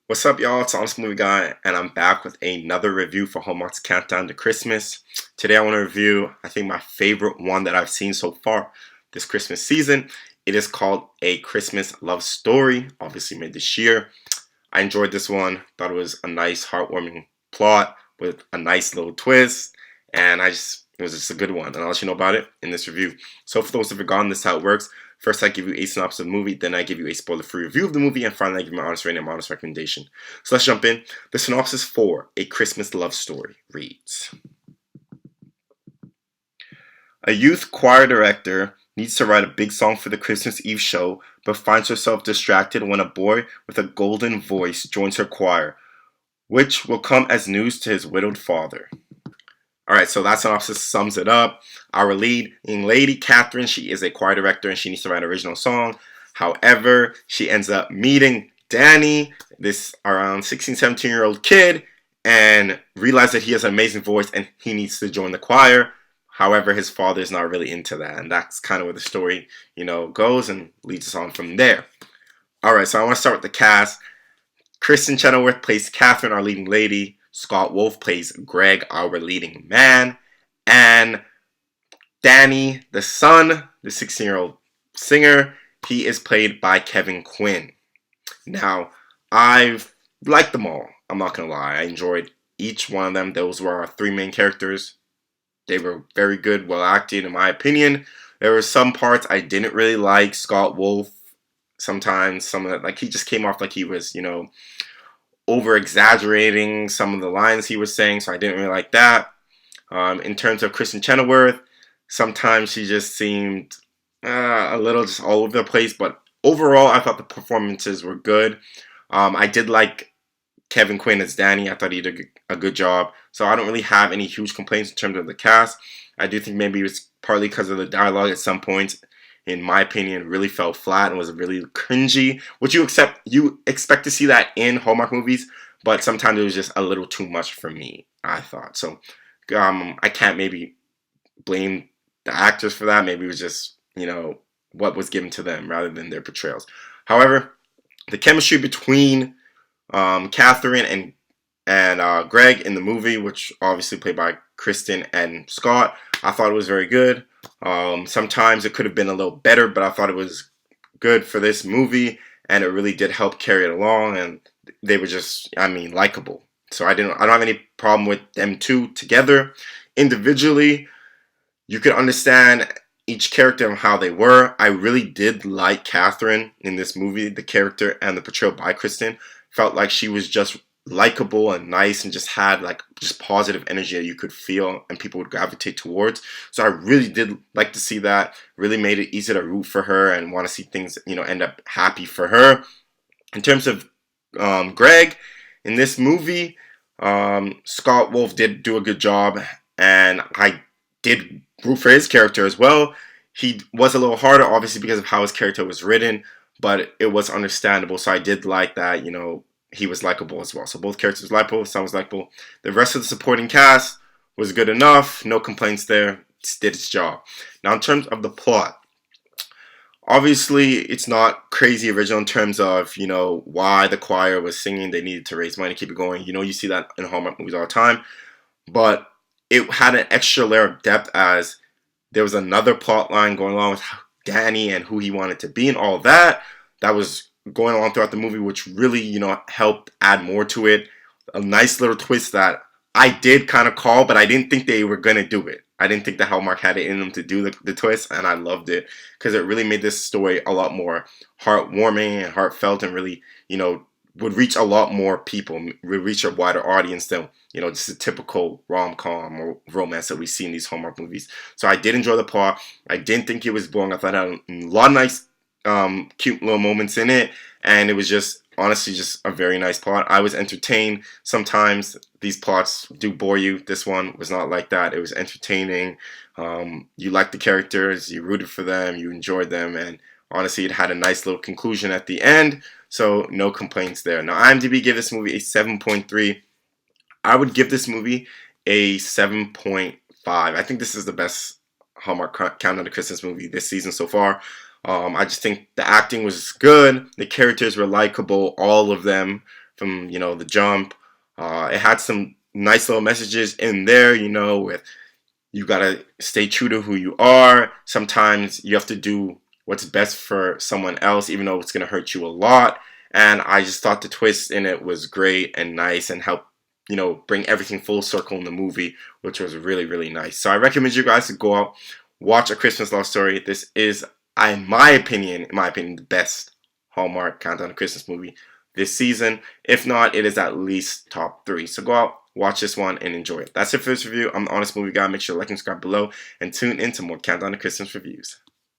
What's up, y'all? It's Honest Movie Guy, and I'm back with another review for Hallmark's Countdown to Christmas. Today, I want to review, I think, my favorite one that I've seen so far this Christmas season. It is called A Christmas Love Story, obviously made this year. I enjoyed this one, thought it was a nice, heartwarming plot with a nice little twist, and it was just a good one, and I'll let you know about it in this review. So, for those who have forgotten, this is how it works. First, I give you a synopsis of the movie, then I give you a spoiler-free review of the movie, and finally, I give you my honest rating and my honest recommendation. So let's jump in. The synopsis for A Christmas Love Story reads: a youth choir director needs to write a big song for the Christmas Eve show, but finds herself distracted when a boy with a golden voice joins her choir, which will come as news to his widowed father. Alright, so that synopsis sums it up. Our leading lady, Catherine, she is a choir director and she needs to write an original song. However, she ends up meeting Danny, this around 16, 17-year-old kid, and realizes that he has an amazing voice and he needs to join the choir. However, his father is not really into that, and that's kind of where the story, goes and leads us on from there. Alright, so I want to start with the cast. Kristen Chenoweth plays Catherine, our leading lady. Scott Wolf plays Greg, our leading man. And Danny, the son, the 16-year-old singer, he is played by Kevin Quinn. Now, I've liked them all. I'm not going to lie. I enjoyed each one of them. Those were our three main characters. They were very good, well acted, in my opinion. There were some parts I didn't really like. Scott Wolf, sometimes, some of that, like, he just came off like he was, over exaggerating some of the lines he was saying, so I didn't really like that. In terms of Kristen Chenoweth, sometimes she just seemed a little just all over the place, but overall I thought the performances were good. I did like Kevin Quinn as Danny. I thought he did a good job, so I don't really have any huge complaints in terms of the cast. I do think maybe it was partly because of the dialogue at some points, in my opinion, really fell flat and was really cringy. Which you expect to see that in Hallmark movies, but sometimes it was just a little too much for me, I thought. So I can't maybe blame the actors for that. Maybe it was just, what was given to them rather than their portrayals. However, the chemistry between Catherine and Greg in the movie, which obviously played by Kristen and Scott, I thought it was very good. Sometimes it could have been a little better, but I thought it was good for this movie, and it really did help carry it along, and they were just, likable. So I don't have any problem with them two together. Individually, you could understand each character and how they were. I really did like Catherine in this movie. The character and the portrayal by Kristen felt like she was just likable and nice and just had just positive energy that you could feel and people would gravitate towards. So I really did like to see that. Really made it easy to root for her and want to see things end up happy for her. In terms of Greg in this movie, Scott Wolf did do a good job, and I did root for his character as well. He was a little harder, obviously, because of how his character was written, but it was understandable. So I did like that, he was likable as well. So both characters were likable, son was likable. The rest of the supporting cast was good enough. No complaints there. It did its job. Now, in terms of the plot, obviously, it's not crazy original in terms of, why the choir was singing. They needed to raise money, keep it going. You see that in Hallmark movies all the time. But it had an extra layer of depth as there was another plot line going along with Danny and who he wanted to be and all that. That was going on throughout the movie, which really, helped add more to it. A nice little twist that I did kind of call, but I didn't think they were going to do it. I didn't think that Hallmark had it in them to do the twist, and I loved it because it really made this story a lot more heartwarming and heartfelt, and really, would reach a lot more people, would reach a wider audience than, just a typical rom-com or romance that we see in these Hallmark movies. So I did enjoy the plot. I didn't think it was boring. I thought it had a lot of nice cute little moments in it, and it was just honestly just a very nice plot. I was entertained. Sometimes these plots do bore you. This one was not like that. It was entertaining. You liked the characters, you rooted for them, you enjoyed them, and honestly it had a nice little conclusion at the end, so no complaints there. Now, IMDb gave this movie a 7.3. I would give this movie a 7.5. I think this is the best Hallmark Countdown to Christmas movie this season so far. I just think the acting was good. The characters were likable, all of them. from the jump. It had some nice little messages in there, with you gotta stay true to who you are. Sometimes you have to do what's best for someone else, even though it's gonna hurt you a lot. And I just thought the twist in it was great and nice and helped, bring everything full circle in the movie, which was really, really nice. So I recommend you guys to go out, watch A Christmas Love Story. This is, in my opinion, the best Hallmark Countdown to Christmas movie this season. If not, it is at least top 3. So go out, watch this one, and enjoy it. That's it for this review. I'm the Honest Movie Guy. Make sure to like and subscribe below, and tune in to more Countdown to Christmas reviews.